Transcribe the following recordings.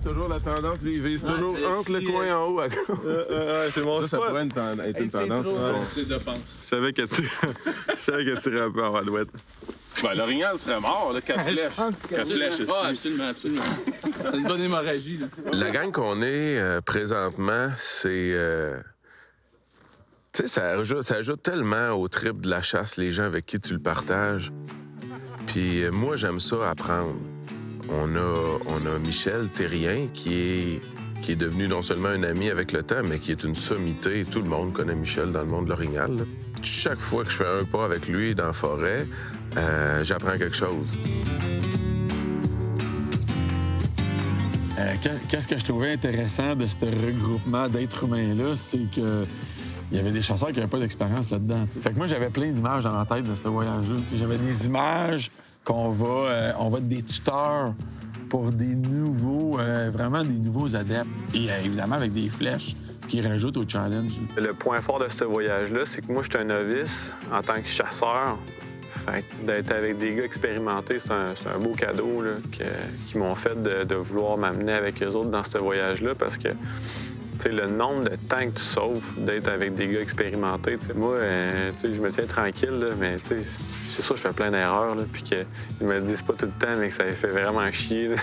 Toujours la tendance, lui, il vise toujours entre le coin en haut à gauche. C'est mon ça pourrait être une tendance. Je savais qu'elle tirait un peu en alouette. Ben, l'orignal serait mort, là, 4 flèches. 4 flèches. Ah, absolument, absolument. Une bonne hémorragie, là. La gang qu'on est présentement, c'est... tu sais, ça ajoute tellement au trip de la chasse, les gens avec qui tu le partages. Puis moi, j'aime ça apprendre. On a Michel Thérien qui est devenu non seulement un ami avec le temps, mais qui est une sommité. Tout le monde connaît Michel dans le monde de l'orignal. Chaque fois que je fais un pas avec lui dans la forêt, j'apprends quelque chose. Qu'est-ce que je trouvais intéressant de ce regroupement d'êtres humains-là, c'est que il y avait des chasseurs qui n'avaient pas d'expérience là-dedans. Fait que moi, j'avais plein d'images dans la tête de ce voyage-là. J'avais des images qu'on va être des tuteurs pour des nouveaux, vraiment des nouveaux adeptes. Et évidemment, avec des flèches qui rajoutent au challenge. Le point fort de ce voyage-là, c'est que moi, je suis un novice en tant que chasseur. D'être avec des gars expérimentés, c'est un beau cadeau là, qu'ils m'ont fait de vouloir m'amener avec eux autres dans ce voyage-là parce que le nombre de temps que tu sauves d'être avec des gars expérimentés, moi, je me tiens tranquille, là, mais c'est sûr que je fais plein d'erreurs, puis qu'ils me le disent pas tout le temps, mais que ça les fait vraiment chier. Là.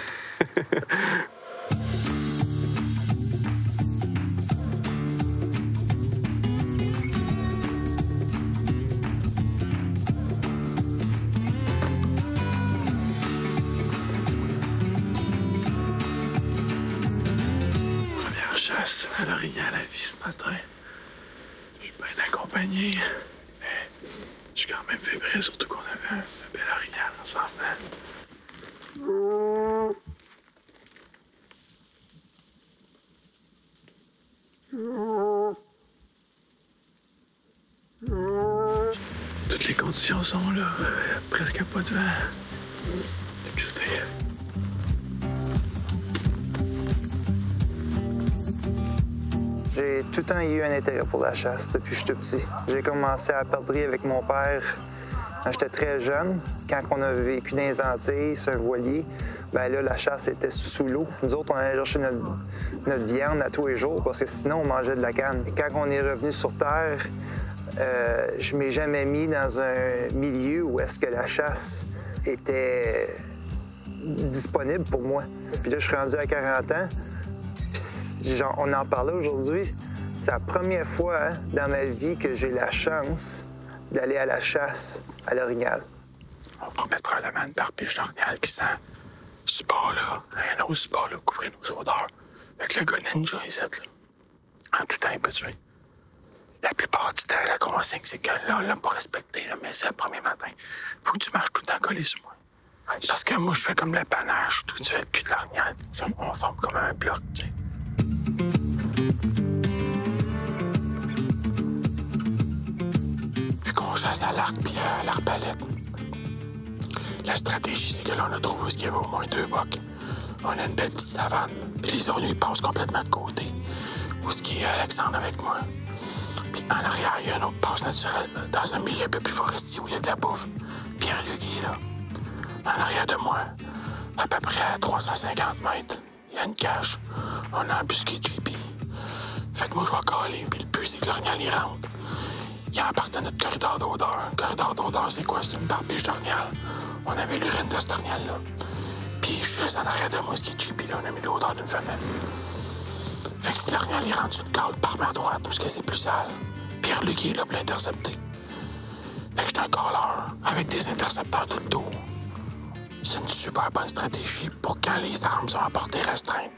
Chasse à l'orignal à la vie ce matin. Je suis bien accompagné, mais je suis quand même fébrile, surtout qu'on avait un bel orignal ensemble. Toutes les conditions sont là, presque pas de vent. Excité. J'ai tout le temps eu un intérêt pour la chasse depuis que je suis petit. J'ai commencé à perdrix avec mon père quand j'étais très jeune. Quand on a vécu dans les Antilles, sur un voilier, bien là, la chasse était sous l'eau. Nous autres, on allait chercher notre viande à tous les jours parce que sinon, on mangeait de la canne. Et quand on est revenu sur Terre, je m'ai jamais mis dans un milieu où est-ce que la chasse était disponible pour moi. Puis là, je suis rendu à 40 ans. Genre, on en parlait aujourd'hui. C'est la première fois dans ma vie que j'ai la chance d'aller à la chasse à l'orignal. On va mettre probablement une barbiche d'orignal qui sent ce bas-là, un autre ce bas-là, couvrir nos odeurs. Avec le gars ninja ici, là. En tout temps, il peut tuer. La plupart du temps, la consigne, c'est que là, on l'a pas respecté, là, mais c'est le premier matin. Faut que tu marches tout le temps collé sur moi. Parce que moi, je fais comme le panache, tout tu fais le cul de l'orignal. On semble comme un bloc, tu sais. Puis qu'on chasse à l'arc puis à l'arbalète. La stratégie, c'est que là, on a trouvé où il y avait au moins 2 bocs. On a une belle petite savane, puis les orignaux passent complètement de côté. Où ce qui est Alexandre avec moi. Puis en arrière, il y a un autre passe naturel dans un milieu un peu plus forestier où il y a de la bouffe. Pierre-Luc est là. En arrière de moi, à peu près à 350 mètres, il y a une cache. On a embusqué JP. Fait que moi, je vais caler, puis le but, c'est que l'orignal, il rentre. Il embarque dans notre corridor d'odeur. Le corridor d'odeur, c'est quoi? C'est une barbiche d'orignal. On avait l'urine de cet orignal-là. Puis juste en arrière de moi, ce qui est JP, là, on a mis l'odeur d'une femelle. Fait que si l'orignal est rendu une cale par ma droite, parce que c'est plus sale, Pierre-Luc est là pour l'intercepter. Fait que j'étais un caleur avec des intercepteurs tout le tour. C'est une super bonne stratégie pour quand les armes sont à portée restreinte.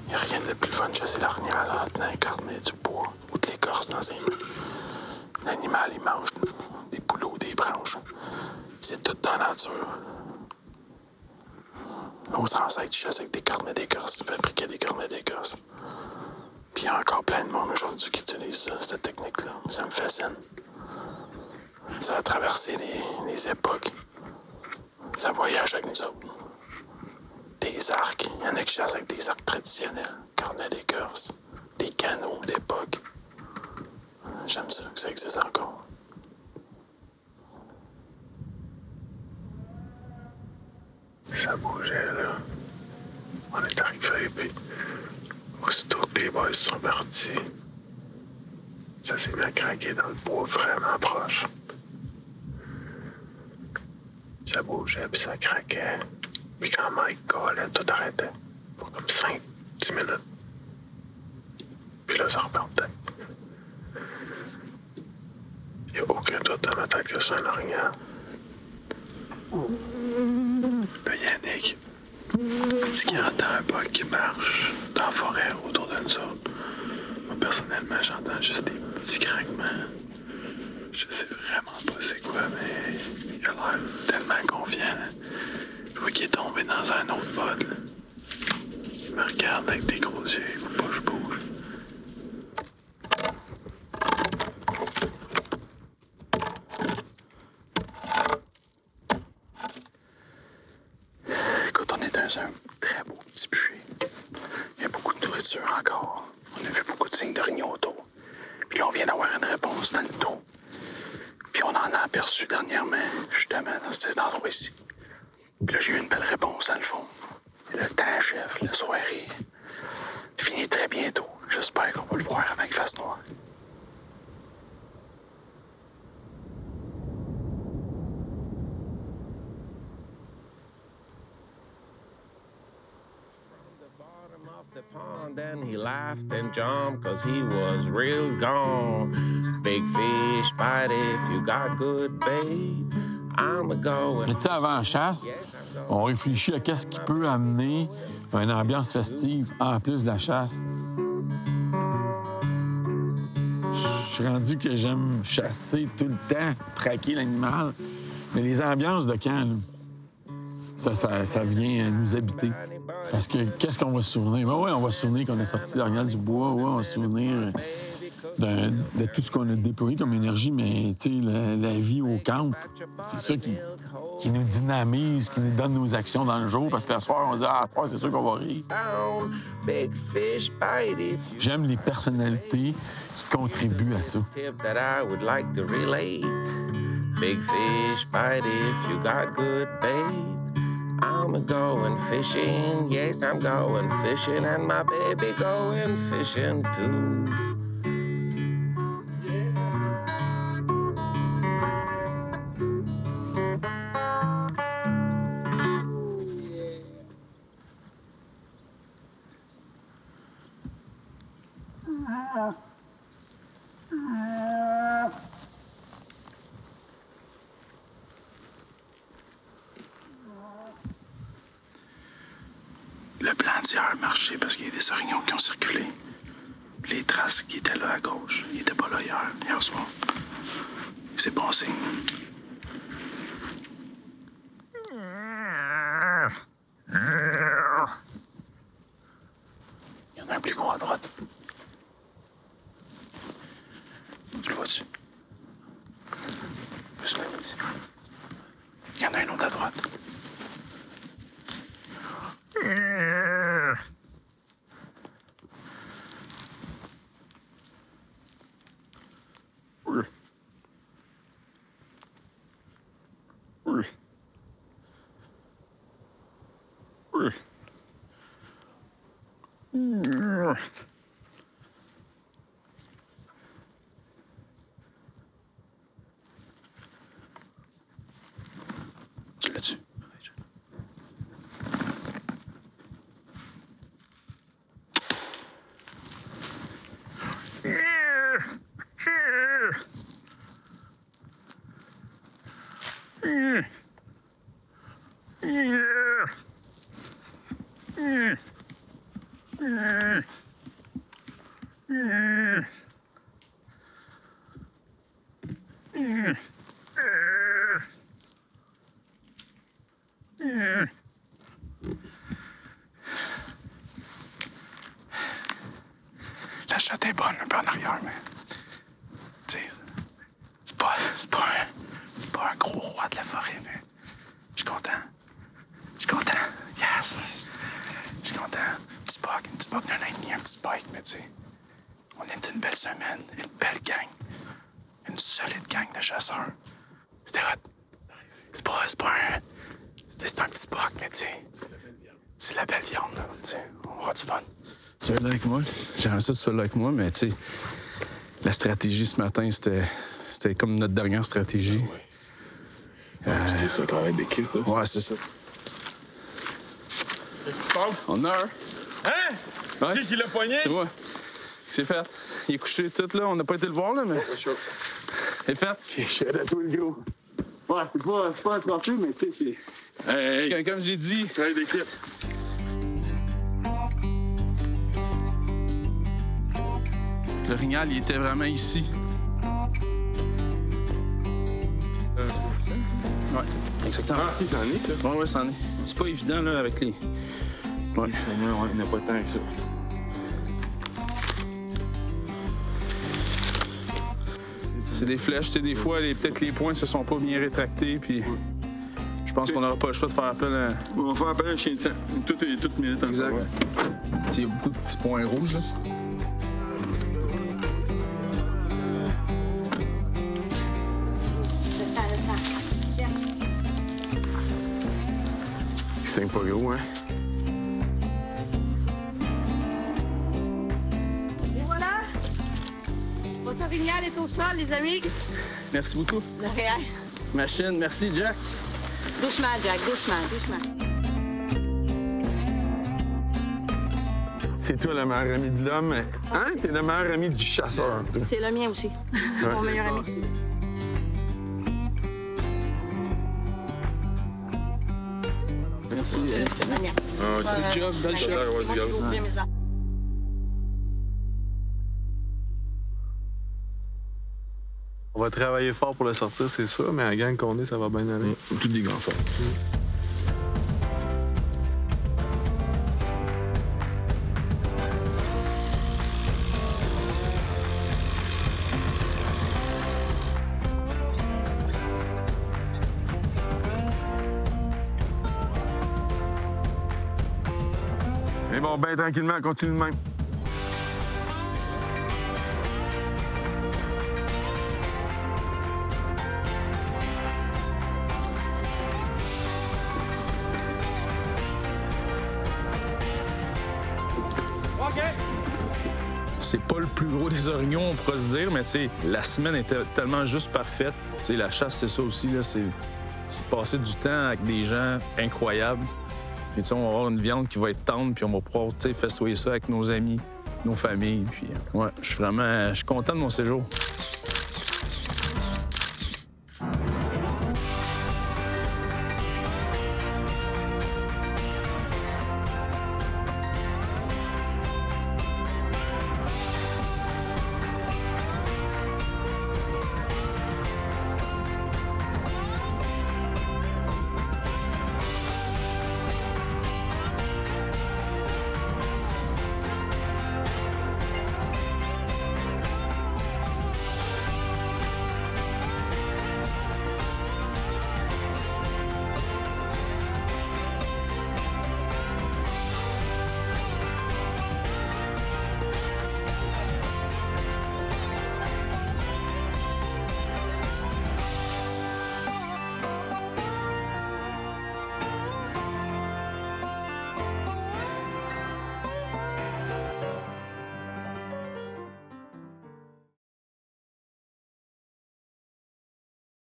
Il n'y a rien de plus fun de chasser l'orignal en tenant un carnet du bois ou de l'écorce dans ses mains. L'animal, il mange des bouleaux ou des branches. C'est tout dans la nature. Nos ancêtres chassaient avec des cornets d'écorce, ils fabriquaient des cornets d'écorce. Puis il y a encore plein de monde aujourd'hui qui utilise ça, cette technique-là. Ça me fascine. Ça a traversé les époques. Ça voyage avec nous autres. Des arcs. Il y en a qui chassent avec des arcs traditionnels. Cornets d'écorce. Des canots d'époque. J'aime ça, que ça existe encore. Ça bougeait, là. On est arrivé, puis aussitôt que les boys sont partis, ça s'est mis à craquer dans le bois vraiment proche. Ça bougeait, puis ça craquait. Puis quand Mike collait, tout arrêtait. Pour comme 5-10 minutes. Puis là, ça repartait. Il n'y a aucun doute dans ma tête que c'est un orignal. Là, Yannick, il dit qu'il entend un bug qui marche dans la forêt autour de nous autres. Moi, personnellement, j'entends juste des petits craquements. Je sais vraiment pas c'est quoi, mais il a l'air tellement confiant. Je vois qu'il est tombé dans un autre mode. Il me regarde avec des gros yeux, il faut pas que je bouge. Écoute, on est dans un très beau petit bûcher. Il y a beaucoup de nourriture encore. On a vu beaucoup de signes d'orignaux autour. Puis là, on vient d'avoir une réponse dans le dos. Puis on en a aperçu dernièrement, justement, dans cet endroit ici. Puis là, j'ai eu une belle réponse, dans le fond. Et le temps achève, la soirée finit très bientôt. J'espère qu'on va le voir avant qu'il fasse noir. The pond and he laughed and jumped cause he was real gone. Big fish bite if you got good bait. I'm a going. Mais tu sais, avant la chasse, on réfléchit à qu'est-ce qui peut amener une ambiance festive en plus de la chasse. Je suis rendu que j'aime chasser tout le temps, traquer l'animal. Mais les ambiances de camp, là, ça vient nous habiter. Parce que qu'est-ce qu'on va se souvenir? Ben oui, on va se souvenir qu'on est sorti l'orignal du bois, ouais, on va se souvenir de tout ce qu'on a déployé comme énergie, mais tu sais, la vie au camp, c'est ça qui nous dynamise, qui nous donne nos actions dans le jour, parce que la soir, on se dit, ah, soir, c'est sûr qu'on va rire. J'aime les personnalités qui contribuent à ça. Big fish bite if you got good bait. I'm going fishing, yes, I'm going fishing, and my baby going fishing too. Le plan d'hier a marché parce qu'il y a des orignaux qui ont circulé. Les traces qui étaient là à gauche, ils n'étaient pas là hier soir. C'est bon signe. Il y en a un plus gros à droite. Tu le vois-tu? Juste là, ici. Il y en a un autre à droite. Tu l'as-tu? La chatte est bonne un peu en arrière, mais tu sais, c'est pas un gros roi de la forêt, mais je suis content. Je suis content. Yes! Je suis content. Un petit buck d'un an et demi, un petit spike, mais tu sais, on est une belle semaine, une belle gang, une solide gang de chasseurs. C'était hot. C'est un petit buck, mais tu sais, c'est la belle viande, là, tu sais, on va avoir du fun. Tu veux là avec moi? J'aimerais ça que tu sois là avec moi, mais tu sais, la stratégie ce matin, c'était comme notre dernière stratégie. C'est ça, travail d'équipe. Ouais, c'est ça. Qu'est-ce qui se passe? On a un. Hein? Ouais. Qui l'a poigné? C'est moi. C'est fait. Il est couché tout, là. On n'a pas été le voir, là, mais... C'est fait. J'ai à toi, le gros. Ouais, c'est pas un trophée, mais tu sais, c'est... Hey, Comme j'ai dit... travail d'équipe. Le rignal, il était vraiment ici. Ouais, exactement. Ah, qui c'en est, ça? Ouais, c'en est. C'est pas évident, là, avec les... Ouais. On n'a pas de temps avec ça. C'est des flèches, tu sais, des fois, peut-être les points se sont pas bien rétractés, puis... Je pense qu'on n'aura pas le choix de faire appel à... On va faire appel à un chien de sang. Tout mérite en Exact. savoir. Il y a beaucoup de petits points rouges, là. C'est pas gros, hein? Et voilà! Votre orignal est au sol, les amis. Merci beaucoup. De rien. Machine, merci, Jack. Doucement, Jack, doucement. C'est toi le meilleur ami de l'homme. Hein? T'es le meilleur ami du chasseur. toi. C'est le mien aussi. Mon meilleur ami, c'est. Merci. Bon job, belle shot. On va travailler fort pour le sortir, c'est sûr, mais en gang qu'on est, ça va bien aller. Tout des grands forts. Mais bon, ben tranquillement, continue de même. C'est pas le plus gros des orignons, on pourrait se dire, mais tu sais, la semaine était tellement juste parfaite. Tu sais, la chasse, c'est ça aussi, là, c'est passer du temps avec des gens incroyables. Puis tu sais, on va avoir une viande qui va être tendre, puis on va pouvoir, tu sais, festoyer ça avec nos amis, nos familles. Puis ouais, je suis content de mon séjour.